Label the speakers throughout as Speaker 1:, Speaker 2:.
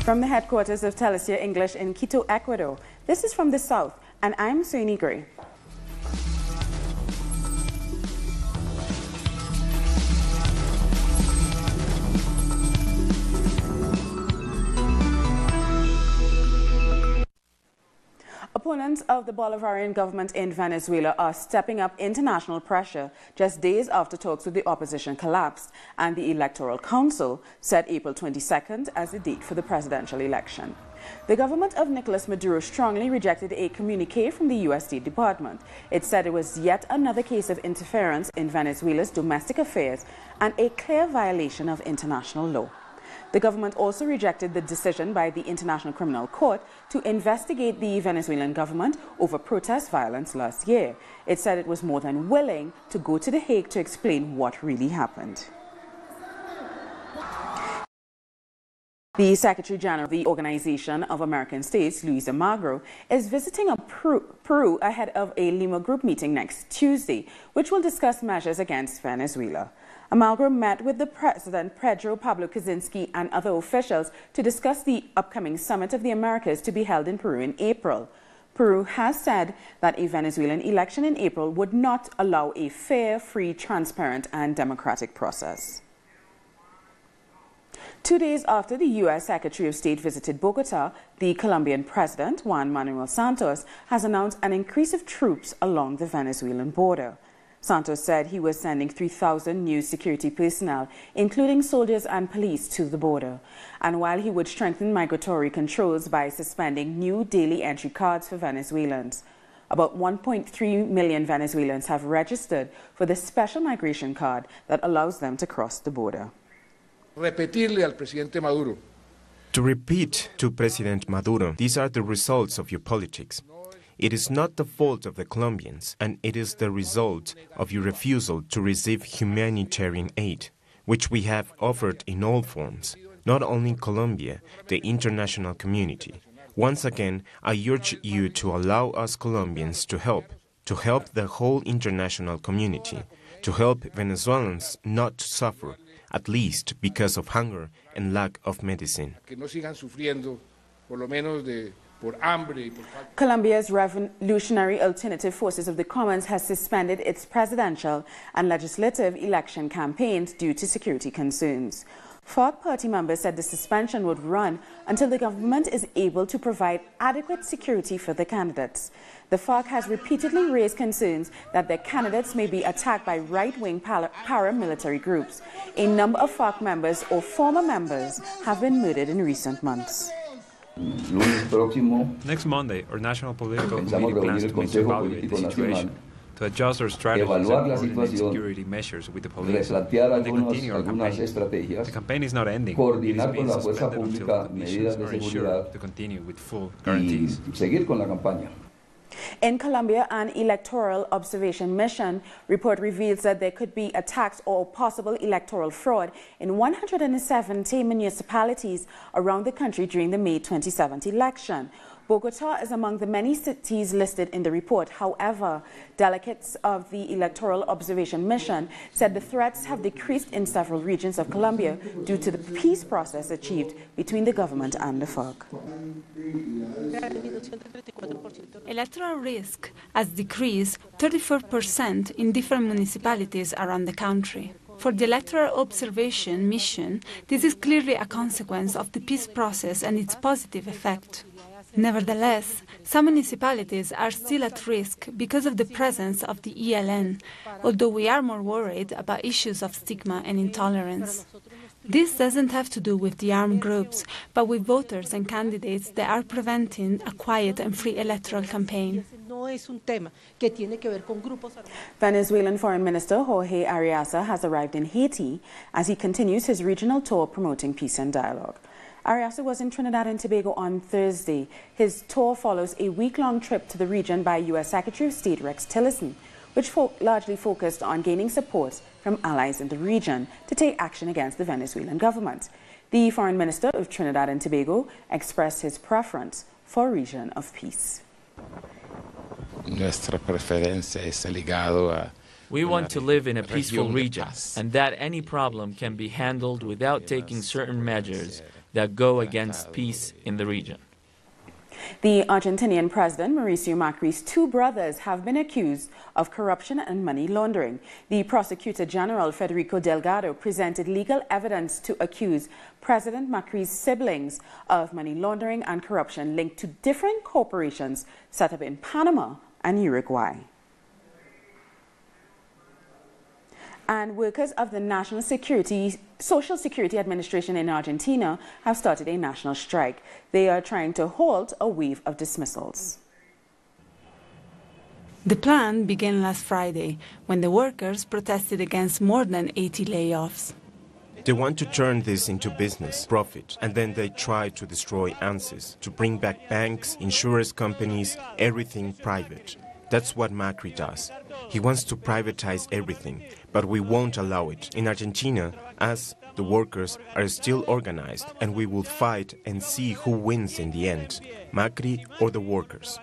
Speaker 1: From the headquarters of Telesur English in Quito, Ecuador, this is From the South, and I'm Suini Gray. Opponents of the Bolivarian government in Venezuela are stepping up international pressure just days after talks with the opposition collapsed, and the Electoral Council set April 22nd as the date for the presidential election. The government of Nicolas Maduro strongly rejected a communique from the U.S. State Department. It said it was yet another case of interference in Venezuela's domestic affairs and a clear violation of international law. The government also rejected the decision by the International Criminal Court to investigate the Venezuelan government over protest violence last year. It said it was more than willing to go to The Hague to explain what really happened. The Secretary General of the Organization of American States, Luis Almagro, is visiting Peru ahead of a Lima Group meeting next Tuesday, which will discuss measures against Venezuela. Almagro met with the President Pedro Pablo Kuczynski and other officials to discuss the upcoming Summit of the Americas to be held in Peru in April. Peru has said that a Venezuelan election in April would not allow a fair, free, transparent and democratic process. 2 days after the U.S. Secretary of State visited Bogota, the Colombian President, Juan Manuel Santos, has announced an increase of troops along the Venezuelan border. Santos said he was sending 3,000 new security personnel, including soldiers and police, to the border. And while he would strengthen migratory controls by suspending new daily entry cards for Venezuelans. About 1.3 million Venezuelans have registered for the special migration card that allows them to cross the border.
Speaker 2: To repeat to President Maduro, these are the results of your politics. It is not the fault of the Colombians, and it is the result of your refusal to receive humanitarian aid, which we have offered in all forms, not only Colombia, the international community. Once again, I urge you to allow us Colombians to help the whole international community, to help Venezuelans not to suffer, at least because of hunger and lack of medicine.
Speaker 1: Colombia's Revolutionary Alternative Forces of the Commons has suspended its presidential and legislative election campaigns due to security concerns. FARC party members said the suspension would run until the government is able to provide adequate security for the candidates. The FARC has repeatedly raised concerns that their candidates may be attacked by right-wing paramilitary groups. A number of FARC members or former members have been murdered in recent months.
Speaker 3: Next Monday, our National Political Committee plans to evaluate the situation, to adjust our strategies and coordinate security measures with the police, and to continue our campaign. The campaign is not ending. It is being suspended until conditions are ensured to continue with full guarantees.
Speaker 1: In Colombia, an electoral observation mission report reveals that there could be attacks or possible electoral fraud in 170 municipalities around the country during the May 2017 election. Bogota is among the many cities listed in the report. However, delegates of the Electoral Observation Mission said the threats have decreased in several regions of Colombia due to the peace process achieved between the government and the FARC.
Speaker 4: Electoral risk has decreased 34% in different municipalities around the country. For the Electoral Observation Mission, this is clearly a consequence of the peace process and its positive effect. Nevertheless, some municipalities are still at risk because of the presence of the ELN, although we are more worried about issues of stigma and intolerance. This doesn't have to do with the armed groups, but with voters and candidates that are preventing a quiet and free electoral campaign.
Speaker 1: Venezuelan Foreign Minister Jorge Arreaza has arrived in Haiti as he continues his regional tour promoting peace and dialogue. Arreaza was in Trinidad and Tobago on Thursday. His tour follows a week-long trip to the region by U.S. Secretary of State Rex Tillerson, which largely focused on gaining support from allies in the region to take action against the Venezuelan government. The Foreign Minister of Trinidad and Tobago expressed his preference for a region of peace.
Speaker 5: We want to live in a peaceful region, and that any problem can be handled without taking certain measures, that go against peace in the region.
Speaker 1: The Argentinian president, Mauricio Macri's two brothers, have been accused of corruption and money laundering. The Prosecutor General, Federico Delgado, presented legal evidence to accuse President Macri's siblings of money laundering and corruption linked to different corporations set up in Panama and Uruguay. And workers of the Social Security Administration in Argentina have started a national strike. They are trying to halt a wave of dismissals.
Speaker 4: The plan began last Friday when the workers protested against more than 80 layoffs.
Speaker 2: They want to turn this into business, profit, and then they try to destroy ANSYS, to bring back banks, insurance companies, everything private. That's what Macri does. He wants to privatize everything, but we won't allow it. In Argentina, us, the workers, are still organized, and we will fight and see who wins in the end, Macri or the workers.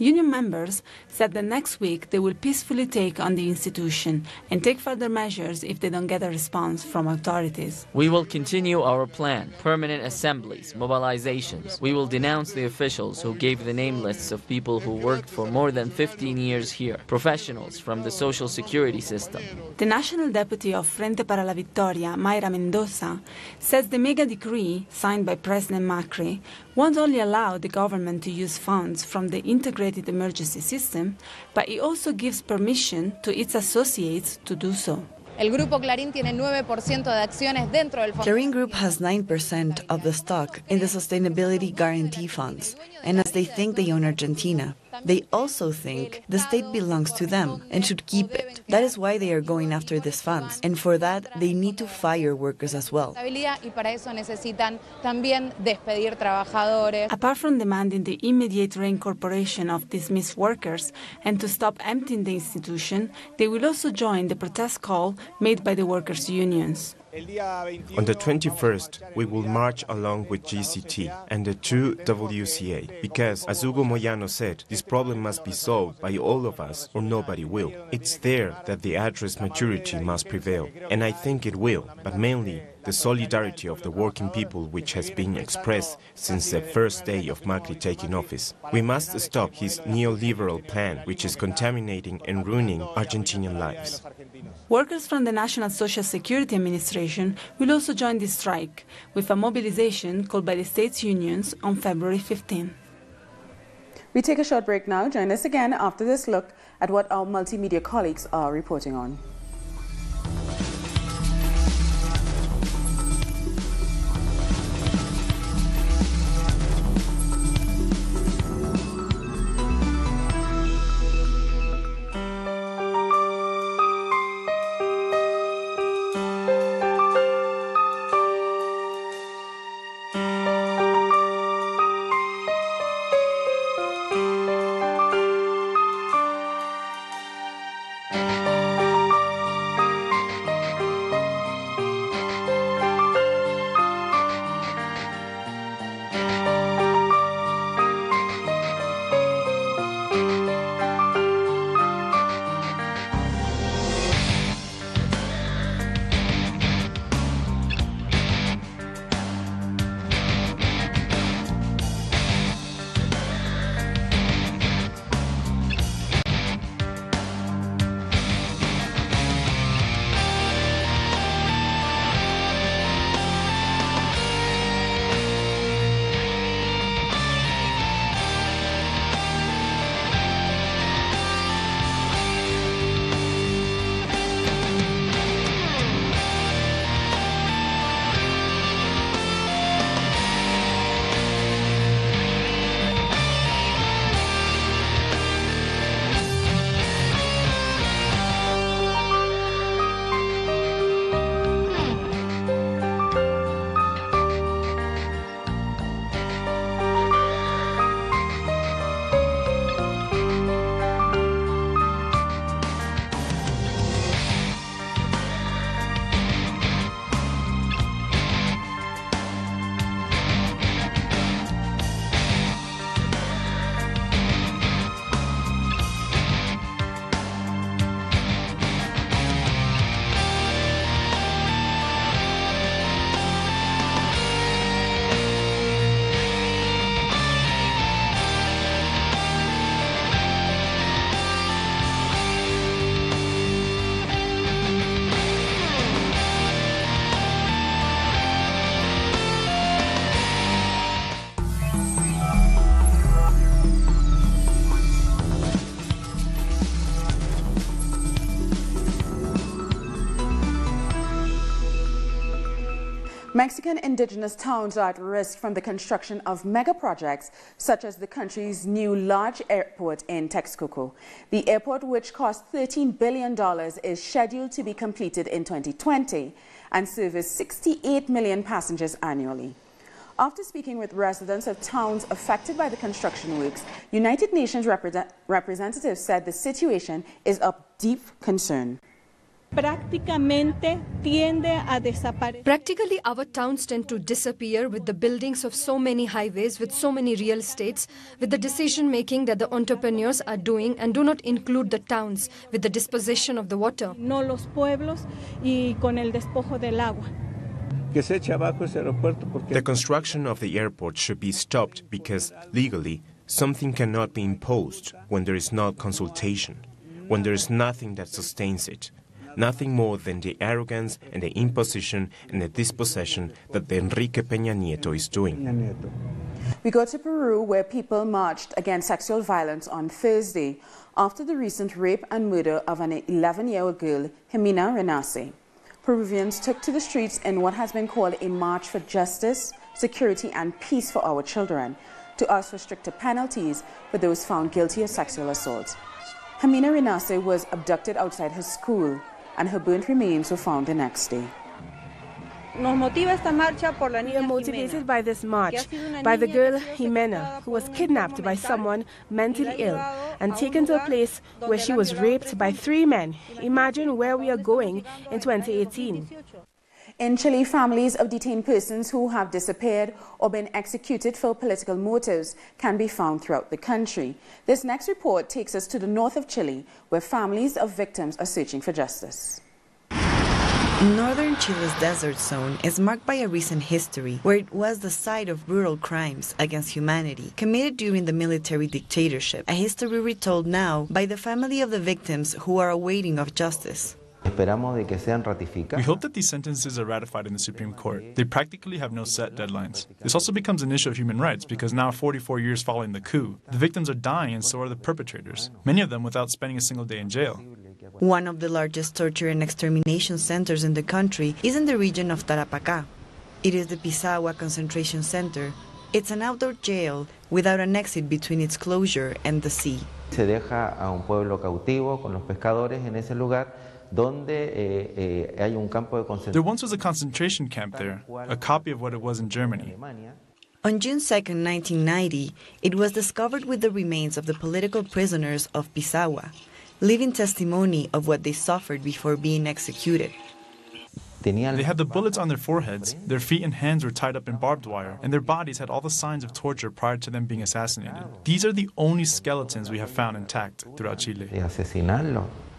Speaker 4: Union members said that next week they will peacefully take on the institution and take further measures if they don't get a response from authorities.
Speaker 5: We will continue our plan, permanent assemblies, mobilizations. We will denounce the officials who gave the name lists of people who worked for more than 15 years here, professionals from the social security system.
Speaker 4: The national deputy of Frente para la Victoria, Mayra Mendoza, says the mega decree signed by President Macri won't only allow the government to use funds from the integrated emergency system, but it also gives permission to its associates to do so.
Speaker 6: Clarín
Speaker 7: Group has 9% of the stock in the Sustainability Guarantee Funds, and as they think they own Argentina, they also think the state belongs to them and should keep it. That is why they are going after these funds, and for that they need to fire workers as well.
Speaker 4: Apart from demanding the immediate reincorporation of dismissed workers and to stop emptying the institution, they will also join the protest call made by the workers' unions.
Speaker 2: On the 21st, we will march along with GCT and the two WCA, because, as Hugo Moyano said, this problem must be solved by all of us or nobody will. It's there that the address maturity must prevail, and I think it will, but mainly the solidarity of the working people which has been expressed since the first day of Macri taking office. We must stop his neoliberal plan, which is contaminating and ruining Argentinian lives.
Speaker 4: Workers from the National Social Security Administration will also join the strike, with a mobilization called by the state's unions on February 15.
Speaker 1: We take a short break now. Join us again after this look at what our multimedia colleagues are reporting on. Mexican indigenous towns are at risk from the construction of mega projects such as the country's new large airport in Texcoco. The airport, which cost $13 billion, is scheduled to be completed in 2020 and service 68 million passengers annually. After speaking with residents of towns affected by the construction works, United Nations representatives said the situation is of deep concern.
Speaker 6: Practically, our towns tend to disappear with the buildings of so many highways, with so many real estates, with the decision-making that the entrepreneurs are doing and do not include the towns with the disposition of the water.
Speaker 8: No los pueblos y con el despojo del agua.
Speaker 2: The construction of the airport should be stopped because, legally, something cannot be imposed when there is no consultation, when there is nothing that sustains it. Nothing more than the arrogance and the imposition and the dispossession that the Enrique Peña Nieto is doing.
Speaker 1: We go to Peru, where people marched against sexual violence on Thursday after the recent rape and murder of an 11-year-old girl, Jimena Renace. Peruvians took to the streets in what has been called a march for justice, security and peace for our children, to ask for stricter penalties for those found guilty of sexual assault. Jimena Renace was abducted outside her school, and her burnt remains were found the next day.
Speaker 9: We are motivated by this march, by the girl Jimena, who was kidnapped by someone mentally ill and taken to a place where she was raped by 3 men. Imagine where we are going in 2018.
Speaker 1: In Chile, families of detained persons who have disappeared or been executed for political motives can be found throughout the country. This next report takes us to the north of Chile, where families of victims are searching for justice.
Speaker 7: Northern Chile's desert zone is marked by a recent history where it was the site of brutal crimes against humanity committed during the military dictatorship, a history retold now by the family of the victims who are awaiting of justice.
Speaker 10: We hope that these sentences are ratified in the Supreme Court. They practically have no set deadlines. This also becomes an issue of human rights because now, 44 years following the coup, the victims are dying and so are the perpetrators, many of them without spending a single day in jail.
Speaker 7: One of the largest torture and extermination centers in the country is in the region of Tarapacá. It is the Pisagua concentration center. It's an outdoor jail without an exit between its closure and the sea.
Speaker 10: Se deja a un pueblo cautivo con los pescadores en ese lugar. There
Speaker 11: once was a concentration camp there, a copy of what it was in Germany.
Speaker 7: On June 2, 1990, it was discovered with the remains of the political prisoners of Pisagua, living testimony of what they suffered before being executed.
Speaker 11: They had the bullets on their foreheads, their feet and hands were tied up in barbed wire, and their bodies had all the signs of torture prior to them being assassinated. These are the only skeletons we have found intact throughout Chile.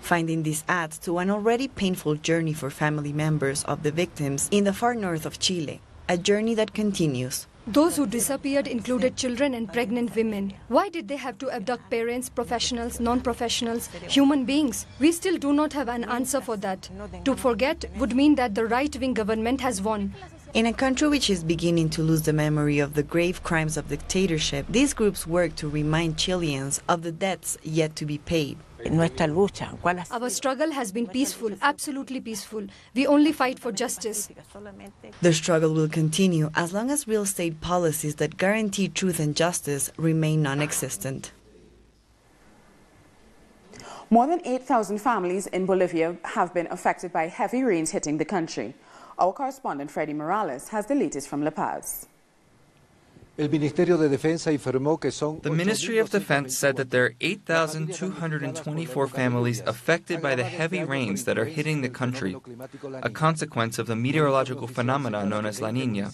Speaker 7: Finding this adds to an already painful journey for family members of the victims in the far north of Chile, a journey that continues.
Speaker 6: Those who disappeared included children and pregnant women. Why did they have to abduct parents, professionals, non-professionals, human beings? We still do not have an answer for that. To forget would mean that the right-wing government has won.
Speaker 7: In a country which is beginning to lose the memory of the grave crimes of dictatorship, these groups work to remind Chileans of the debts yet to be paid.
Speaker 6: Our struggle has been peaceful, absolutely peaceful. We only fight for justice.
Speaker 7: The struggle will continue as long as real state policies that guarantee truth and justice remain non-existent.
Speaker 1: More than 8,000 families in Bolivia have been affected by heavy rains hitting the country. Our correspondent Freddy Morales has the latest from La Paz.
Speaker 12: The Ministry of Defense said that there are 8,224 families affected by the heavy rains that are hitting the country, a consequence of the meteorological phenomena known as La Niña.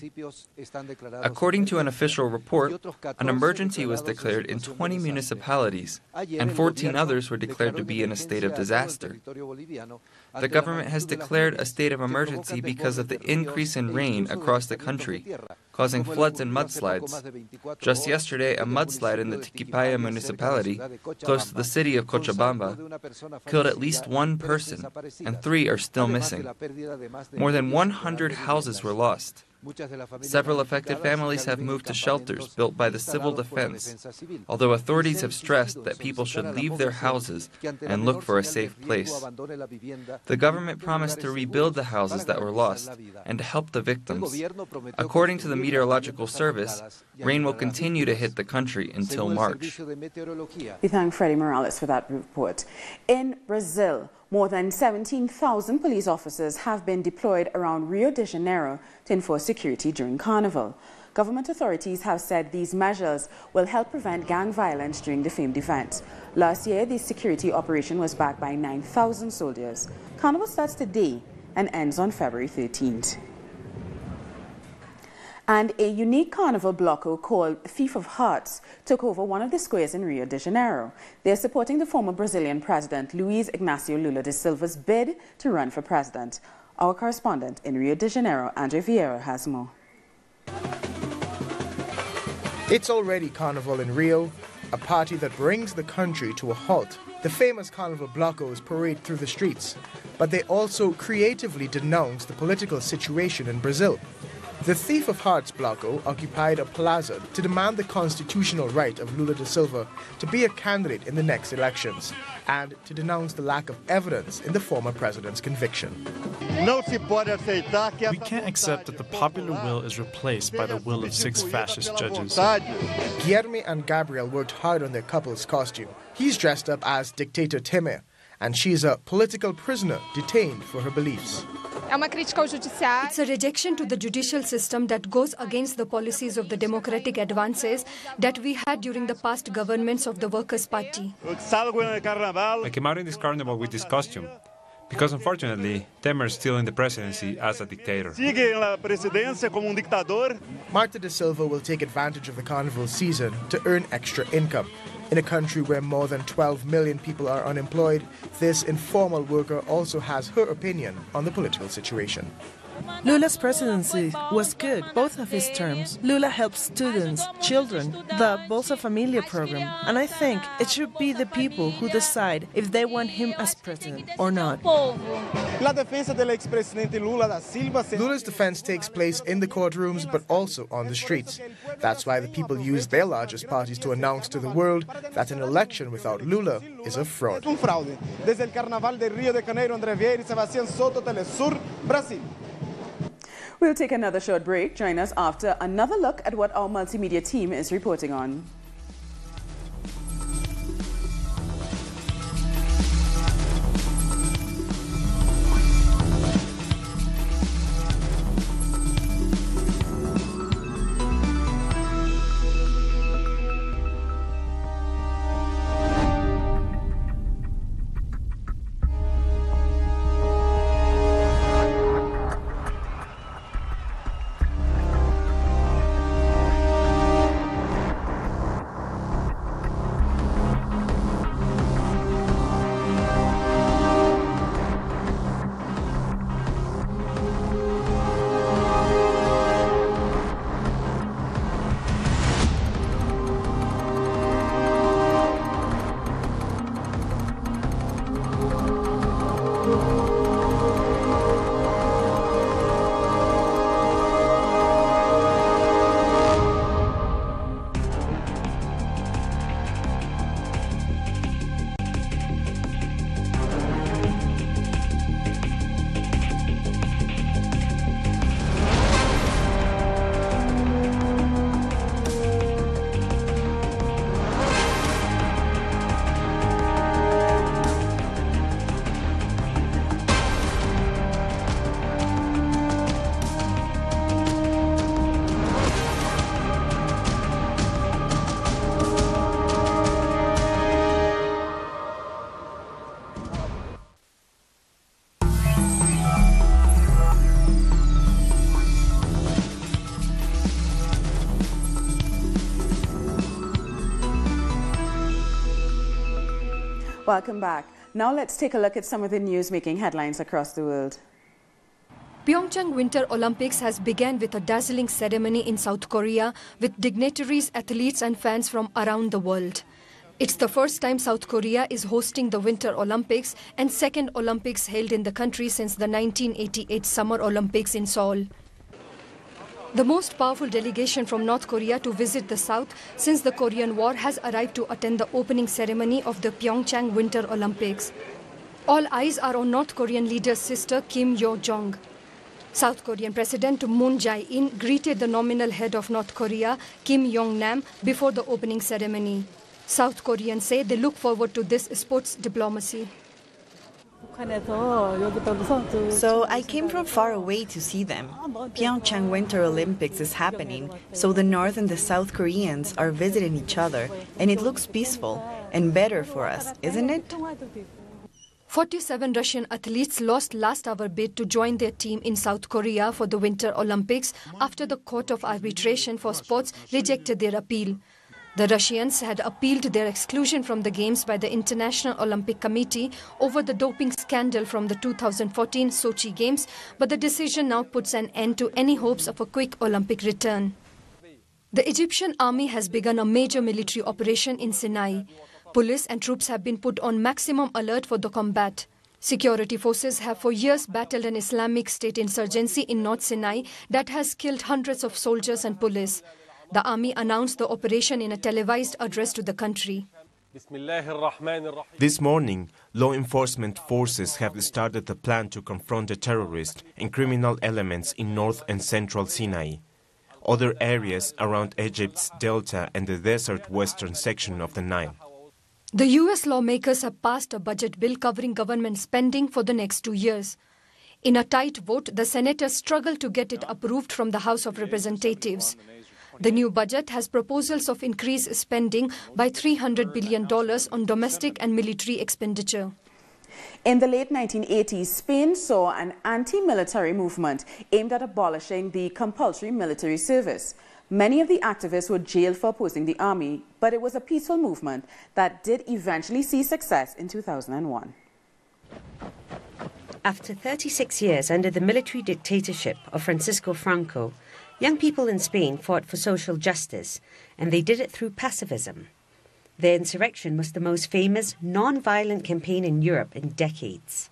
Speaker 12: According to an official report, an emergency was declared in 20 municipalities, and 14 others were declared to be in a state of disaster. The government has declared a state of emergency because of the increase in rain across the country, causing floods and mudslides. Just yesterday, a mudslide in the Tiquipaya municipality, close to the city of Cochabamba, killed at least 1 person, and 3 are still missing. More than 100 houses were lost. Several affected families have moved to shelters built by the civil defense, although authorities have stressed that people should leave their houses and look for a safe place. The government promised to rebuild the houses that were lost and to help the victims. According to the Meteorological Service, rain will continue to hit the country until March.
Speaker 1: We thank Freddie Morales for that report. In Brazil, more than 17,000 police officers have been deployed around Rio de Janeiro to enforce security during Carnival. Government authorities have said these measures will help prevent gang violence during the famed event. Last year, the security operation was backed by 9,000 soldiers. Carnival starts today and ends on February 13th. And a unique carnival bloco called Thief of Hearts took over one of the squares in Rio de Janeiro. They're supporting the former Brazilian president Luiz Inácio Lula da Silva's bid to run for president. Our correspondent in Rio de Janeiro, Andre Vieira, has more.
Speaker 13: It's already Carnival in Rio, a party that brings the country to a halt. The famous Carnival blocos parade through the streets, but they also creatively denounce the political situation in Brazil. The Thief of Hearts bloco occupied a plaza to demand the constitutional right of Lula da Silva to be a candidate in the next elections and to denounce the lack of evidence in the former president's conviction.
Speaker 10: We can't accept that the popular will is replaced by the will of 6 fascist judges.
Speaker 13: Guilherme and Gabriel worked hard on their couple's costume. He's dressed up as Dictator Temer, and she's a political prisoner detained for her beliefs.
Speaker 6: It's a rejection to the judicial system that goes against the policies of the democratic advances that we had during the past governments of the Workers' Party.
Speaker 3: I came out in this carnival with this costume because unfortunately Temer is still in the presidency as a dictator.
Speaker 13: Marta da Silva will take advantage of the carnival season to earn extra income. In a country where more than 12 million people are unemployed, this informal worker also has her opinion on the political situation.
Speaker 14: Lula's presidency was good, both of his terms. Lula helps students, children, the Bolsa Familia program, and I think it should be the people who decide if they want him as president or not.
Speaker 13: Lula's defense takes place in the courtrooms but also on the streets. That's why the people use their largest parties to announce to the world that an election without Lula is a fraud.
Speaker 15: Desde el Carnaval de Rio de Janeiro, Andre Vieira y Sebastián Soto, Telesur, Brasil.
Speaker 1: We'll take another short break. Join us after another look at what our multimedia team is reporting on. Welcome back. Now let's take a look at some of the news making headlines across the world.
Speaker 6: Pyeongchang Winter Olympics has begun with a dazzling ceremony in South Korea with dignitaries, athletes and fans from around the world. It's the first time South Korea is hosting the Winter Olympics and second Olympics held in the country since the 1988 Summer Olympics in Seoul. The most powerful delegation from North Korea to visit the South since the Korean War has arrived to attend the opening ceremony of the Pyeongchang Winter Olympics. All eyes are on North Korean leader's sister Kim Yo-jong. South Korean President Moon Jae-in greeted the nominal head of North Korea, Kim Yong-nam, before the opening ceremony. South Koreans say they look forward to this sports diplomacy.
Speaker 7: So I came from far away to see them. Pyeongchang Winter Olympics is happening, so the North and the South Koreans are visiting each other, and it looks peaceful and better for us, isn't it?
Speaker 6: 47 Russian athletes lost last-hour bid to join their team in South Korea for the Winter Olympics after the Court of Arbitration for Sports rejected their appeal. The Russians had appealed their exclusion from the Games by the International Olympic Committee over the doping scandal from the 2014 Sochi Games, but the decision now puts an end to any hopes of a quick Olympic return. The Egyptian army has begun a major military operation in Sinai. Police and troops have been put on maximum alert for the combat. Security forces have for years battled an Islamic State insurgency in North Sinai that has killed hundreds of soldiers and police. The army announced the operation in a televised address to the country.
Speaker 2: This morning, law enforcement forces have started a plan to confront the terrorists and criminal elements in North and Central Sinai. Other areas around Egypt's delta and the desert western section of the Nile.
Speaker 6: The U.S. lawmakers have passed a budget bill covering government spending for the next 2 years. In a tight vote, the senators struggled to get it approved from the House of Representatives. The new budget has proposals of increased spending by $300 billion on domestic and military expenditure.
Speaker 1: In the late 1980s, Spain saw an anti-military movement aimed at abolishing the compulsory military service. Many of the activists were jailed for opposing the army, but it was a peaceful movement that did eventually see success in 2001.
Speaker 16: After 36 years under the military dictatorship of Francisco Franco, young people in Spain fought for social justice, and they did it through pacifism. Their insurrection was the most famous non-violent campaign in Europe in decades.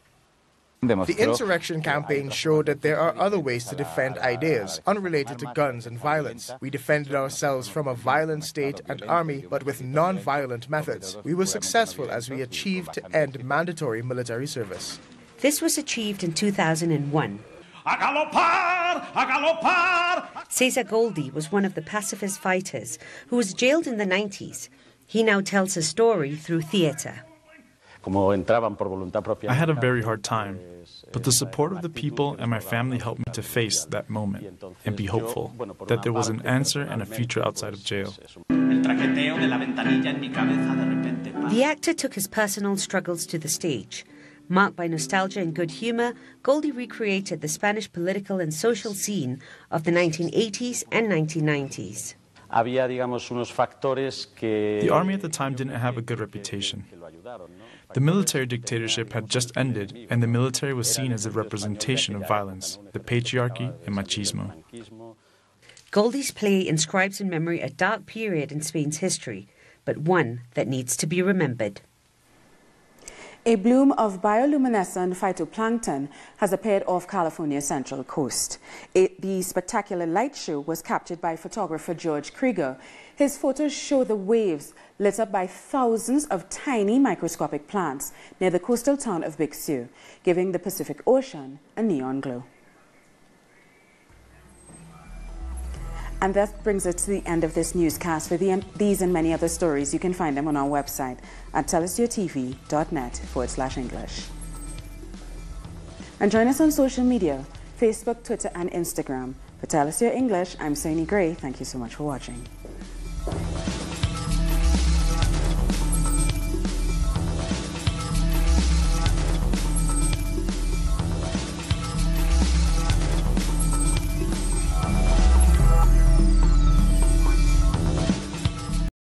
Speaker 13: The insurrection campaign showed that there are other ways to defend ideas, unrelated to guns and violence. We defended ourselves from a violent state and army, but with non-violent methods. We were successful as we achieved to end mandatory military service.
Speaker 16: This was achieved in 2001. Cesar Goldi was one of the pacifist fighters who was jailed in the 90s. He now tells his story through theatre.
Speaker 10: I had a very hard time, but the support of the people and my family helped me to face that moment and be hopeful that there was an answer and a future outside of jail.
Speaker 16: The actor took his personal struggles to the stage. Marked by nostalgia and good humor, Goldi recreated the Spanish political and social scene of the 1980s and 1990s.
Speaker 10: The army at the time didn't have a good reputation. The military dictatorship had just ended, and the military was seen as a representation of violence, the patriarchy and machismo.
Speaker 16: Goldi's play inscribes in memory a dark period in Spain's history, but one that needs to be remembered.
Speaker 1: A bloom of bioluminescent phytoplankton has appeared off California's central coast. The spectacular light show was captured by photographer George Krieger. His photos show the waves lit up by thousands of tiny microscopic plants near the coastal town of Big Sur, giving the Pacific Ocean a neon glow. And that brings us to the end of this newscast. For these and many other stories, you can find them on our website at telesurtv.net/English. And join us on social media, Facebook, Twitter, and Instagram. For Telesur English, I'm Sonia Gray. Thank you so much for watching.